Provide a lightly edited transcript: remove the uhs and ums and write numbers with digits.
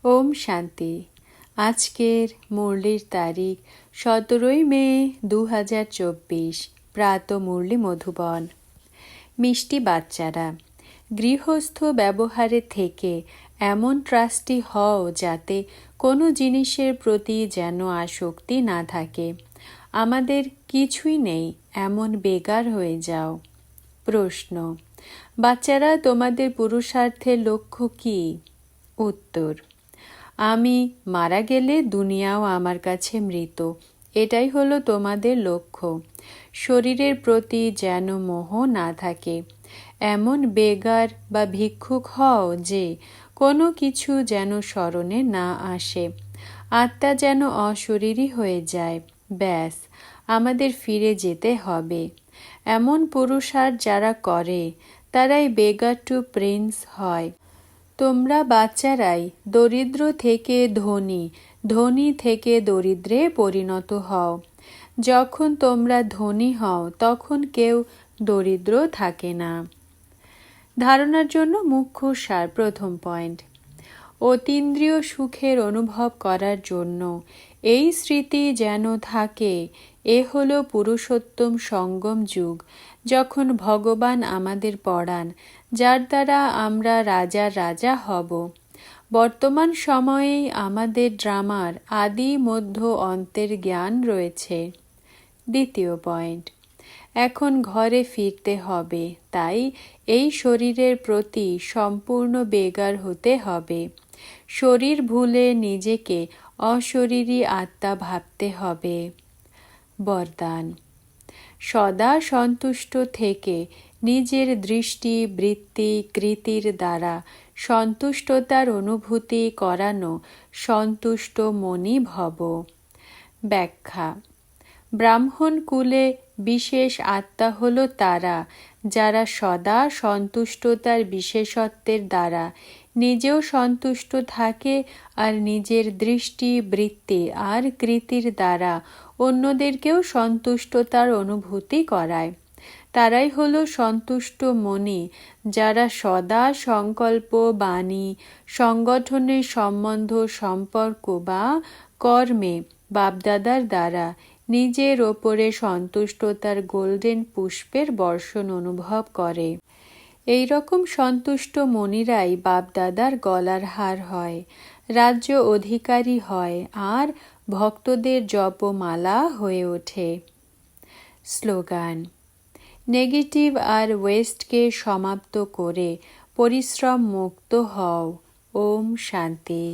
ওম শান্তি। আজকের মুরলির তারিখ 17 মে 2024। প্রাত মুরলি মধুবন। মিষ্টি বাচ্চারা, গৃহস্থ ব্যবহারে থেকে এমন ট্রাস্টি হও যাতে কোনো জিনিসের প্রতি যেন আসক্তি না থাকে। আমাদের কিছুই নেই এমন বেগার হয়ে যাও। প্রশ্ন: বাচ্চারা, তোমাদের পুরুষার্থের লক্ষ্য কি? উত্তর: আমি মারা গেলে দুনিয়াও আমার কাছে মৃত। এটাই হলো তোমাদের লক্ষ্য। শরীরের প্রতি যেন মোহ না থাকে। এমন বেগার বা ভিক্ষুক হও যে কোনো কিছু যেন স্মরণে না আসে। আত্মা যেন অশরীরী হয়ে যায়। ব্যাস, আমাদের ফিরে যেতে হবে। এমন পুরুষার্থ যারা করে তারাই বেগার টু প্রিন্স হয়। তোমরা বাচ্চারাই দরিদ্র থেকে ধনী, ধনী থেকে দরিদ্রে পরিণত হও। যখন তোমরা ধনী হও তখন কেউ দরিদ্র থাকে না। ধারণার জন্য মুখ্য সার। প্রথম পয়েন্ট: অতীন্দ্রিয় সুখের অনুভব করার জন্য এই স্মৃতি যেন থাকে, এ হল পুরুষোত্তম সঙ্গম যুগ, যখন ভগবান আমাদের পড়ান, যার দ্বারা আমরা রাজার রাজা হব। বর্তমান সময়েই আমাদের ড্রামার আদি মধ্য অন্তের জ্ঞান রয়েছে। দ্বিতীয় পয়েন্ট: এখন ঘরে ফিরতে হবে, তাই এই শরীরের প্রতি সম্পূর্ণ বেগার হতে হবে। শরীর ভুলে নিজেকে অশরীরী আত্মা ভাবতে হবে। বরদান: সদা সন্তুষ্ট থেকে নিজের দৃষ্টি, বৃত্তি, কৃতির দ্বারা সন্তুষ্টতার অনুভূতি করানো সন্তুষ্ট মনি ভব। ব্যাখ্যা: ব্রাহ্মণ কুলে বিশেষ আত্মা হল তারা যারা সদা সন্তুষ্টতার বিশেষত্বের দ্বারা নিজেও সন্তুষ্ট থাকে আর নিজের দৃষ্টি, বৃত্তি আর কৃতির দ্বারা অন্যদেরকেও সন্তুষ্টতার অনুভূতি করায়। তারাই হল সন্তুষ্ট মনি, যারা সদা সংকল্প, বাণী, সংগঠনের সম্বন্ধ, সম্পর্ক বা কর্মে বাপদাদার দ্বারা নিজের ওপরে সন্তুষ্টতার গোল্ডেন পুষ্পের বর্ষণ অনুভব করে। এই রকম সন্তুষ্ট মনিরাই বাপদাদার গলার হার হয়, রাজ্য অধিকারী হয় আর ভক্তদের জপমালা হয়ে ওঠে। স্লোগান: নেগেটিভ আর ওয়েস্টকে সমাপ্ত করে পরিশ্রম মুক্ত হও। ওম শান্তি।